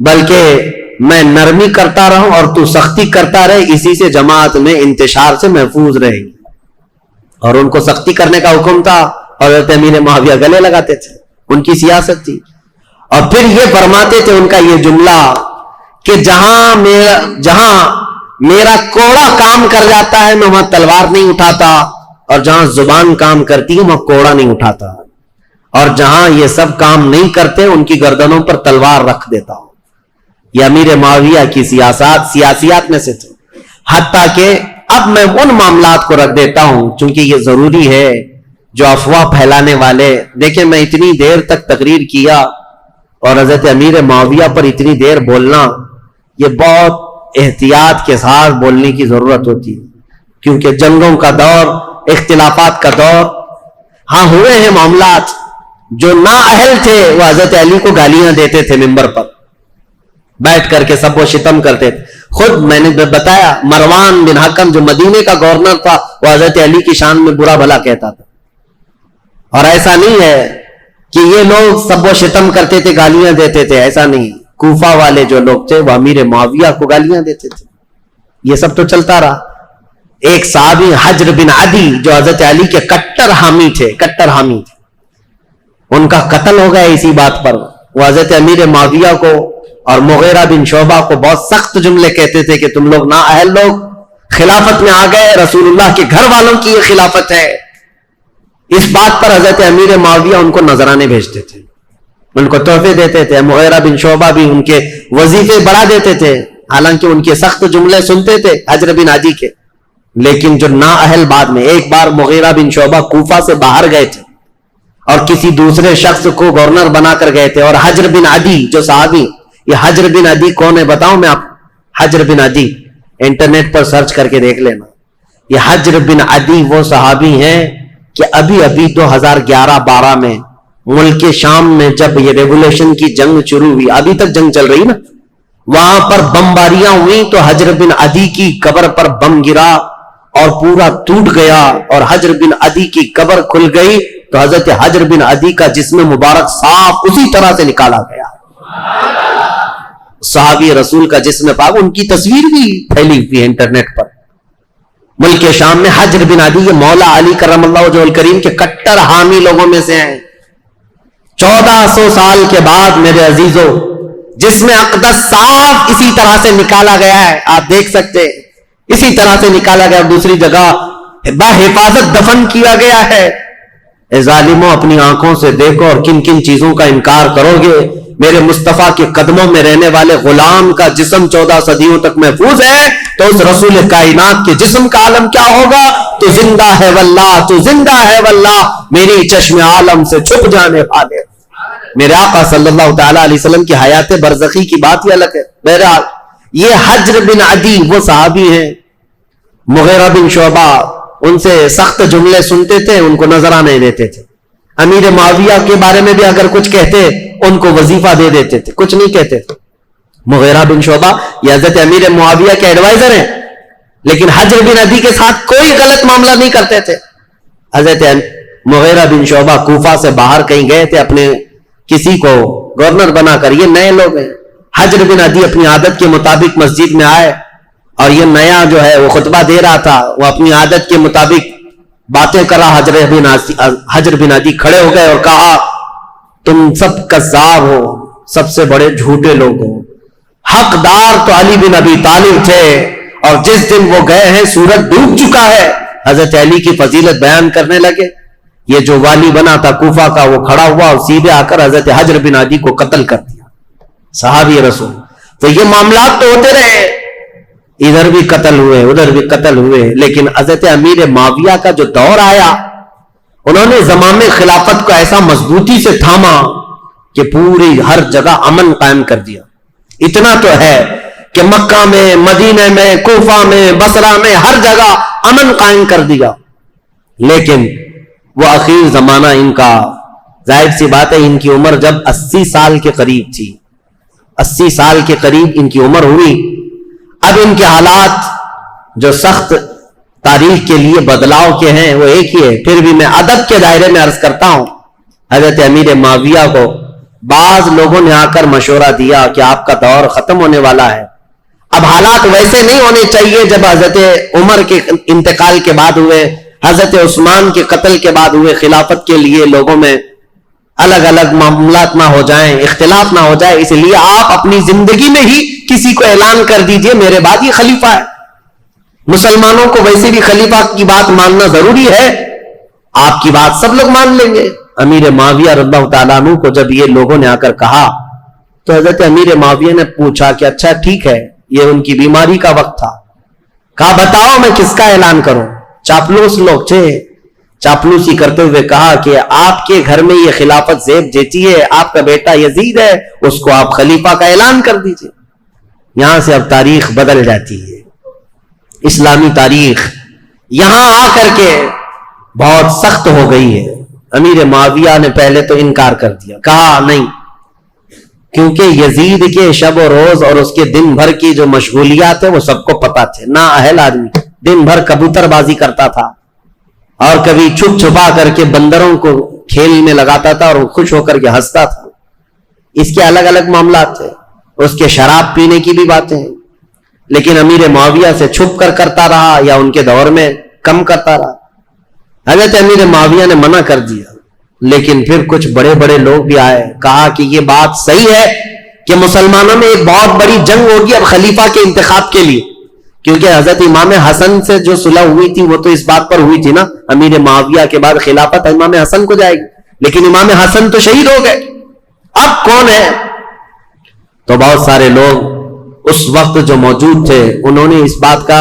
بلکہ میں نرمی کرتا رہوں اور تو سختی کرتا رہے, اسی سے جماعت میں انتشار سے محفوظ رہے گی. اور ان کو سختی کرنے کا حکم تھا, اور حضرت امیر معاویہ گلے لگاتے تھے, ان کی سیاست تھی. اور پھر یہ فرماتے تھے ان کا یہ جملہ کہ جہاں میرا کوڑا کام کر جاتا ہے میں وہاں تلوار نہیں اٹھاتا, اور جہاں زبان کام کرتی ہے وہاں کوڑا نہیں اٹھاتا, اور جہاں یہ سب کام نہیں کرتے ان کی گردنوں پر تلوار رکھ دیتا ہوں. یہ امیر معاویہ کی سیاسیات میں سے تھے. حتیٰ کہ اب میں ان معاملات کو رکھ دیتا ہوں چونکہ یہ ضروری ہے, جو افواہ پھیلانے والے. دیکھیں میں اتنی دیر تک تقریر کیا, اور حضرت امیر معاویہ پر اتنی دیر بولنا, یہ بہت احتیاط کے ساتھ بولنے کی ضرورت ہوتی ہے, کیونکہ جنگوں کا دور, اختلافات کا دور. ہاں ہوئے ہیں معاملات, جو نااہل تھے وہ حضرت علی کو گالیاں دیتے تھے ممبر پر بیٹھ کر کے, سب وہ شتم کرتے تھے. خود میں نے بتایا مروان بن حکم جو مدینے کا گورنر تھا, وہ حضرت علی کی شان میں برا بھلا کہتا تھا. اور ایسا نہیں ہے کہ یہ لوگ سب وہ شتم کرتے تھے, گالیاں دیتے تھے, ایسا نہیں. کوفہ والے جو لوگ تھے وہ امیر معاویہ کو گالیاں دیتے تھے. یہ سب تو چلتا رہا. ایک صحابی حجر بن عدی جو حضرت علی کے کٹر حامی تھے, ان کا قتل ہو گیا اسی بات پر. وہ حضرت امیر معاویہ کو اور مغیرہ بن شعبہ کو بہت سخت جملے کہتے تھے کہ تم لوگ نااہل لوگ خلافت میں آ گئے, رسول اللہ کے گھر والوں کی یہ خلافت ہے. اس بات پر حضرت امیر معاویہ ان کو نذرانے بھیجتے تھے, ان کو تحفے دیتے تھے. مغیرہ بن شعبہ بھی ان کے وظیفے بڑھا دیتے تھے, حالانکہ ان کے سخت جملے سنتے تھے حجر بن عدی کے. لیکن جو نااہل بعد میں, ایک بار مغیرہ بن شعبہ کوفہ سے باہر گئے تھے اور کسی دوسرے شخص کو گورنر بنا کر گئے تھے, اور حجر بن عدی جو صحابی, یہ حجر بن عدی کون ہے بتاؤں میں آپ. حجر بن عدی انٹرنیٹ پر سرچ کر کے دیکھ لینا. یہ حجر بن عدی وہ صحابی ہیں کہ ابھی 2011-12 میں ملک شام میں جب یہ ریگولیشن کی جنگ شروع ہوئی, ابھی تک جنگ چل رہی نا, وہاں پر بمباریاں ہوئی تو حجر بن عدی کی قبر پر بم گرا اور پورا ٹوٹ گیا, اور حجر بن عدی کی قبر کھل گئی تو حضرت حجر بن عدی کا جسم مبارک صاف اسی طرح سے نکالا گیا. صحابی رسول کا جسم پاک, ان کی تصویر بھی پھیلی ہوئی ہے انٹرنیٹ پر. ملک شام میں حجر بن عدی یہ مولا علی کرم اللہ وجہہ الکریم کے کٹر حامی لوگوں میں سے ہیں. 1400 سال کے بعد میرے عزیزوں جسم اقدس صاف اسی طرح سے نکالا گیا ہے, آپ دیکھ سکتے ہیں اسی طرح سے نکالا گیا, دوسری جگہ بحفاظت دفن کیا گیا ہے. اے ظالموں, اپنی آنکھوں سے دیکھو اور کن کن چیزوں کا انکار کرو گے. میرے مصطفیٰ کے قدموں میں رہنے والے غلام کا جسم 14 صدیوں تک محفوظ ہے تو اس رسول کائنات کے جسم کا عالم کیا ہوگا؟ تو زندہ ہے واللہ، تو زندہ ہے واللہ، میری چشم عالم سے چھپ جانے والے میرے آقا صلی اللہ تعالی علیہ وسلم کی حیات برزخی کی بات ہی الگ ہے۔ بہرحال یہ حجر بن عدی وہ صحابی ہیں، مغیرہ بن شعبہ ان سے سخت جملے سنتے تھے، ان کو نظر آنے دیتے تھے۔ امیر معاویہ کے بارے میں بھی اگر کچھ کہتے ان کو وظیفہ دے دیتے تھے، کچھ نہیں کہتے تھے۔ مغیرہ بن شعبہ یہ حضرت امیر معاویہ کے ایڈوائزر ہیں، لیکن حجر بن عدی کے ساتھ کوئی غلط معاملہ نہیں کرتے تھے۔ حضرت مغیرہ بن شعبہ کوفہ سے باہر کہیں گئے تھے اپنے کسی کو گورنر بنا کر، یہ نئے لوگ ہیں۔ حجر بن عدی اپنی عادت کے مطابق مسجد میں آئے اور یہ نیا جو ہے وہ خطبہ دے رہا تھا، وہ اپنی عادت کے مطابق باتیں کر رہا۔ حجر بن عدی کھڑے ہو گئے اور کہا تم سب کذاب ہو، سب سے بڑے جھوٹے لوگ ہو، حقدار تو علی بن ابی طالب تھے اور جس دن وہ گئے ہیں سورج ڈوب چکا ہے۔ حضرت علی کی فضیلت بیان کرنے لگے۔ یہ جو والی بنا تھا کوفہ کا وہ کھڑا ہوا اور سیدھے آ کر حضرت حجر بن عدی کو قتل کر دیا، صحابی رسول۔ تو یہ معاملات تو ہوتے رہے، ادھر بھی قتل ہوئے ادھر بھی قتل ہوئے، لیکن حضرت امیر معاویہ کا جو دور آیا انہوں نے زمام خلافت کو ایسا مضبوطی سے تھاما کہ پوری ہر جگہ امن قائم کر دیا۔ اتنا تو ہے کہ مکہ میں، مدینہ میں، کوفہ میں، بصرہ میں ہر جگہ امن قائم کر دیا۔ لیکن وہ اخیر زمانہ ان کا، ظاہر سی بات ہے ان کی عمر جب 80 سال کے قریب تھی، 80 سال کے قریب ان کی عمر ہوئی، اب ان کے حالات جو سخت تاریخ کے لیے بدلاؤ کے ہیں وہ ایک ہی ہے۔ پھر بھی میں ادب کے دائرے میں عرض کرتا ہوں، حضرت امیر معاویہ کو بعض لوگوں نے آ کر مشورہ دیا کہ آپ کا دور ختم ہونے والا ہے، اب حالات ویسے نہیں ہونے چاہیے جب حضرت عمر کے انتقال کے بعد ہوئے، حضرت عثمان کے قتل کے بعد ہوئے۔ خلافت کے لیے لوگوں میں الگ الگ معاملات نہ ہو جائیں، اختلاف نہ ہو جائے، اس لیے آپ اپنی زندگی میں ہی کسی کو اعلان کر دیجئے میرے بعد یہ خلیفہ ہے۔ مسلمانوں کو ویسے بھی خلیفہ کی بات ماننا ضروری ہے، آپ کی بات سب لوگ مان لیں گے۔ امیر معاویہ رضی اللہ تعالیٰ عنہ کو جب یہ لوگوں نے آ کر کہا تو حضرت امیر معاویہ نے پوچھا کہ اچھا ٹھیک ہے، یہ ان کی بیماری کا وقت تھا، کہا بتاؤ میں کس کا اعلان کروں؟ چاپلوس لوگ تھے، چاپلوسی کرتے ہوئے کہا کہ آپ کے گھر میں یہ خلافت زیب جیتی ہے، آپ کا بیٹا یزید ہے، اس کو آپ خلیفہ کا اعلان کر دیجئے۔ یہاں سے اب تاریخ بدل جاتی ہے، اسلامی تاریخ یہاں آ کر کے بہت سخت ہو گئی ہے۔ امیر معاویہ نے پہلے تو انکار کر دیا، کہا نہیں، کیونکہ یزید کے شب و روز اور اس کے دن بھر کی جو مشغولیات ہیں وہ سب کو پتا تھے، نا اہل آدمی، دن بھر کبوتر بازی کرتا تھا اور کبھی چھپ چھپا کر کے بندروں کو کھیل میں لگاتا تھا اور خوش ہو کر کے ہنستا تھا۔ اس کے الگ الگ معاملات تھے، اس کے شراب پینے کی بھی باتیں ہیں، لیکن امیر معاویہ سے چھپ کر کرتا رہا یا ان کے دور میں کم کرتا رہا۔ حضرت امیر معاویہ نے منع کر دیا، لیکن پھر کچھ بڑے بڑے لوگ بھی آئے، کہا کہ یہ بات صحیح ہے کہ مسلمانوں میں ایک بہت بڑی جنگ ہوگی اب خلیفہ کے انتخاب کے لیے، کیونکہ حضرت امام حسن سے جو صلح ہوئی تھی وہ تو اس بات پر ہوئی تھی نا، امیر معاویہ کے بعد خلافت امام حسن کو جائے گی، لیکن امام حسن تو شہید ہو گئے، اب کون ہے؟ تو بہت سارے لوگ اس وقت جو موجود تھے انہوں نے اس بات کا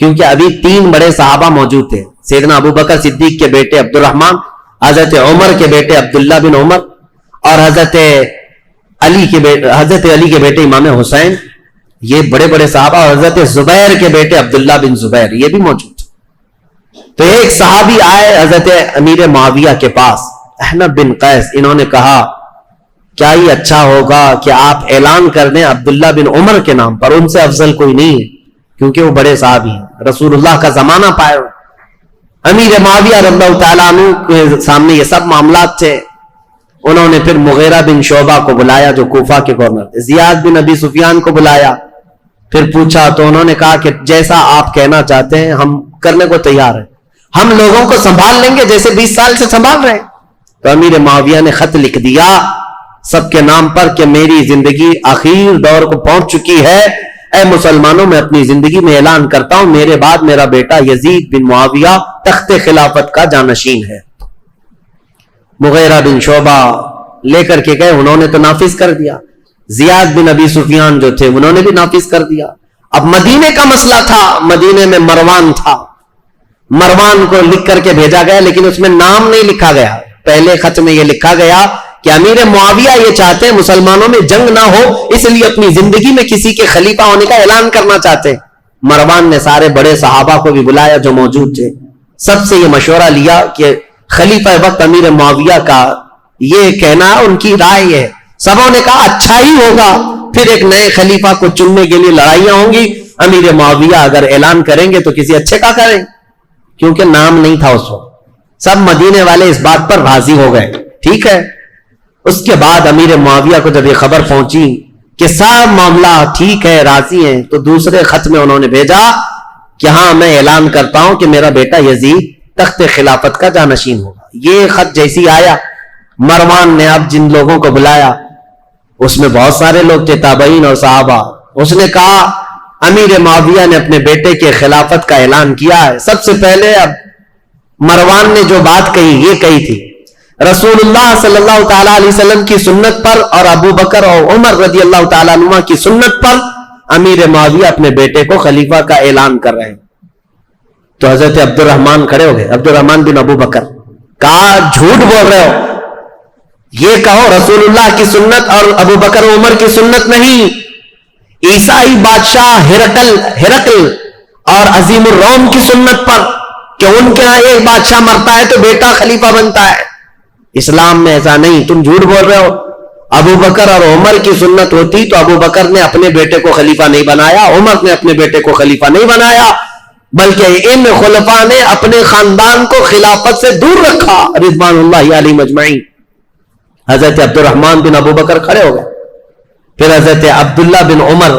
کیونکہ ابھی 3 بڑے صحابہ موجود تھے، سیدنا ابو بکر صدیق کے بیٹے عبد الرحمن، حضرت عمر کے بیٹے عبداللہ بن عمر اور حضرت علی کے بیٹے امام حسین، یہ بڑے بڑے صحابہ، اور حضرت زبیر کے بیٹے عبداللہ بن زبیر یہ بھی موجود تھے۔ تو ایک صحابی آئے حضرت امیر معاویہ کے پاس، احنف بن قیس، انہوں نے کہا کیا یہ اچھا ہوگا کہ آپ اعلان کر دیں عبداللہ بن عمر کے نام پر، ان سے افضل کوئی نہیں ہے کیونکہ وہ بڑے صحابی ہیں، رسول اللہ کا زمانہ پائے ہوئے۔ امیر معاویہ رضی اللہ تعالیٰ عنہ کے سامنے یہ سب معاملات تھے۔ انہوں نے پھر مغیرہ بن شعبہ کو بلایا جو کوفہ کے گورنر تھے، زیاد بن ابی سفیان کو بلایا، پھر پوچھا تو انہوں نے کہا کہ جیسا آپ کہنا چاہتے ہیں ہم کرنے کو تیار ہیں، ہم لوگوں کو سنبھال لیں گے جیسے 20 سال سے سنبھال رہے ہیں۔ تو امیر معاویہ نے خط لکھ دیا سب کے نام پر کہ میری زندگی آخر دور کو پہنچ چکی ہے، اے مسلمانوں میں اپنی زندگی میں اعلان کرتا ہوں میرے بعد میرا بیٹا یزید بن معاویہ تخت خلافت کا جانشین ہے۔ مغیرہ بن شعبہ لے کر کے گئے, انہوں نے تو نافذ کر دیا. زیاد بن ابی سفیان جو تھے انہوں نے بھی نافذ کر دیا. اب مدینے کا مسئلہ تھا, مدینے میں مروان تھا, مروان کو لکھ کر کے بھیجا گیا, لیکن اس میں نام نہیں لکھا گیا. پہلے خط میں یہ لکھا گیا کہ امیر معاویہ یہ چاہتے ہیں مسلمانوں میں جنگ نہ ہو, اس لیے اپنی زندگی میں کسی کے خلیفہ ہونے کا اعلان کرنا چاہتے ہیں. مروان نے سارے بڑے صحابہ کو بھی بلایا جو موجود تھے, سب سے یہ مشورہ لیا کہ خلیفہ وقت امیر معاویہ کا یہ کہنا ہے, ان کی رائے ہے. سبوں نے کہا اچھا ہی ہوگا, پھر ایک نئے خلیفہ کو چننے کے لیے لڑائیاں ہوں گی. امیر معاویہ اگر اعلان کریں گے تو کسی اچھے کا کریں, کیونکہ نام نہیں تھا اس وقت. سب مدینے والے اس بات پر راضی ہو گئے, ٹھیک ہے. اس کے بعد امیر معاویہ کو جب یہ خبر پہنچی کہ سب معاملہ ٹھیک ہے, راضی ہیں, تو دوسرے خط میں انہوں نے بھیجا کہ ہاں میں اعلان کرتا ہوں کہ میرا بیٹا یزید تخت خلافت کا جانشین ہوگا. یہ خط جیسی آیا, مروان نے اب جن لوگوں کو بلایا اس میں بہت سارے لوگ تھے, تابعین اور صحابہ. اس نے کہا امیر معاویہ نے اپنے بیٹے کے خلافت کا اعلان کیا ہے. سب سے پہلے اب مروان نے جو بات کہی یہ کہی تھی, رسول اللہ صلی اللہ تعالی علیہ وسلم کی سنت پر اور ابو بکر اور عمر رضی اللہ تعالیٰ عنہ کی سنت پر امیر معاویہ اپنے بیٹے کو خلیفہ کا اعلان کر رہے ہیں. تو حضرت عبد الرحمن کھڑے ہو گئے, عبد الرحمن بن ابو بکر, کہا جھوٹ بول رہے ہو, یہ کہو رسول اللہ کی سنت اور ابو بکر و عمر کی سنت نہیں. عیسائی بادشاہ ہرقل اور عظیم الروم کی سنت پر کہ ان کے ہاں ایک بادشاہ مرتا ہے تو بیٹا خلیفہ بنتا ہے. اسلام میں ایسا نہیں, تم جھوٹ بول رہے ہو. ابو بکر اور عمر کی سنت ہوتی تو ابو بکر نے اپنے بیٹے کو خلیفہ نہیں بنایا, عمر نے اپنے بیٹے کو خلیفہ نہیں بنایا, بلکہ ان خلفاء نے اپنے خاندان کو خلافت سے دور رکھا رضوان اللہ علیہم اجمعین. حضرت عبد الرحمن بن ابو بکر کھڑے ہو گئے. پھر حضرت عبداللہ بن عمر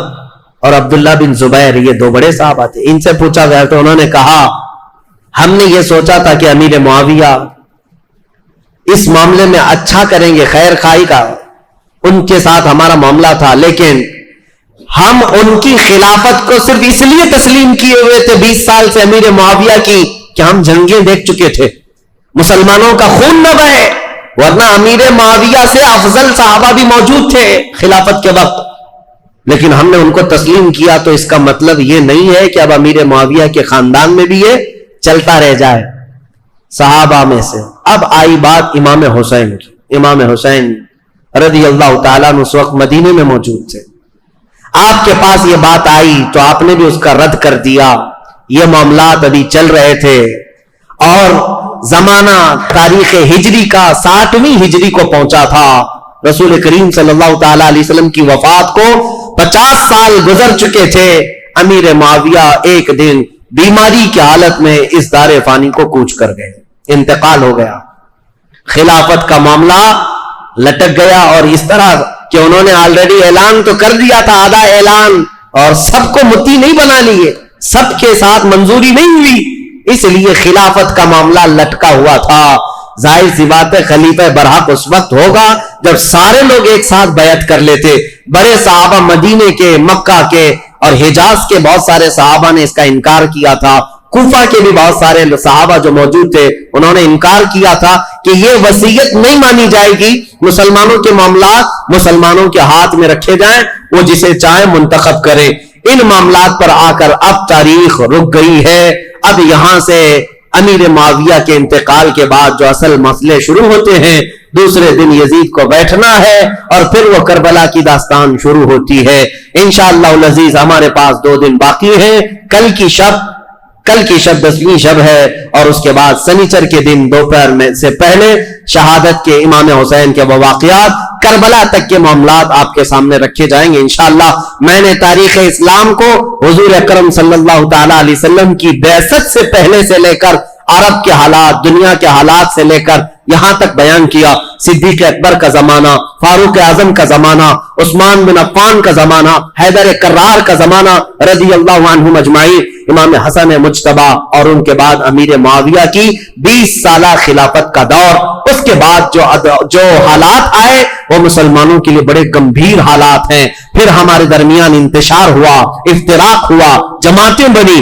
اور عبداللہ بن زبیر, یہ دو بڑے صحابہ تھے, ان سے پوچھا گیا تو انہوں نے کہا ہم نے یہ سوچا تھا کہ امیر معاویہ اس معاملے میں اچھا کریں گے, خیر خواہی کا ان کے ساتھ ہمارا معاملہ تھا, لیکن ہم ان کی خلافت کو صرف اس لیے تسلیم کیے ہوئے تھے 20 سال سے امیر معاویہ کی کہ ہم جنگیں دیکھ چکے تھے, مسلمانوں کا خون نہ بہے, ورنہ امیر معاویہ سے افضل صحابہ بھی موجود تھے خلافت کے وقت, لیکن ہم نے ان کو تسلیم کیا. تو اس کا مطلب یہ نہیں ہے کہ اب امیر معاویہ کے خاندان میں بھی یہ چلتا رہ جائے صحابہ میں سے. اب آئی بات امام حسین کی. امام حسین رضی اللہ تعالیٰ عنہ اس وقت مدینے میں موجود تھے. آپ کے پاس یہ بات آئی تو آپ نے بھی اس کا رد کر دیا. یہ معاملات ابھی چل رہے تھے اور زمانہ تاریخ ہجری کا 60ویں ہجری کو پہنچا تھا. رسول کریم صلی اللہ تعالیٰ علیہ وسلم کی وفات کو 50 سال گزر چکے تھے. امیر معاویہ ایک دن بیماری کی حالت میں اس دار فانی کو کوچ کر گئے, انتقال ہو گیا. خلافت کا معاملہ لٹک گیا, اور اس طرح کہ انہوں نے آلریڈی اعلان تو کر دیا تھا, آدھا اعلان, اور سب کو متی نہیں بنا لیے, سب کے ساتھ منظوری نہیں ہوئی, اس لیے خلافت کا معاملہ لٹکا ہوا تھا. ظاہر سی بات ہے خلیفہ برحق اس وقت ہوگا جب سارے لوگ ایک ساتھ بیعت کر لیتے. بڑے صحابہ مدینے کے, مکہ کے اور حجاز کے بہت سارے صحابہ نے اس کا انکار کیا تھا. کوفہ کے بھی بہت سارے صحابہ جو موجود تھے انہوں نے انکار کیا تھا کہ یہ وصیت نہیں مانی جائے گی, مسلمانوں کے معاملات مسلمانوں کے ہاتھ میں رکھے جائیں, وہ جسے چاہیں منتخب کرے. ان معاملات پر آ کر اب تاریخ رک گئی ہے. اب یہاں سے امیر معاویہ کے انتقال کے بعد جو اصل مسئلے شروع ہوتے ہیں, دوسرے دن یزید کو بیٹھنا ہے اور پھر وہ کربلا کی داستان شروع ہوتی ہے. انشاءاللہ العزیز ہمارے پاس 2 دن باقی ہیں. کل کی شب 10ویں شب ہے, اور اس کے بعد سنیچر کے دن دوپہر میں سے پہلے شہادت کے امام حسین کے وہ واقعات, کربلا تک کے معاملات آپ کے سامنے رکھے جائیں گے انشاءاللہ. میں نے تاریخ اسلام کو حضور اکرم صلی اللہ تعالی علیہ وسلم کی بعثت سے پہلے سے لے کر عرب کے حالات, دنیا کے حالات سے لے کر یہاں تک بیان کیا. صدیق اکبر کا زمانہ, فاروق اعظم کا زمانہ, عثمان بن عفان کا زمانہ, حیدر کرار کا زمانہ رضی اللہ عنہم اجمعین, امام حسن مجتبی, اور ان کے بعد امیر معاویہ کی 20 سالہ خلافت کا دور. اس کے بعد جو حالات آئے وہ مسلمانوں کے لیے بڑے گمبھیر حالات ہیں. پھر ہمارے درمیان انتشار ہوا, افتراق ہوا, جماعتیں بنی,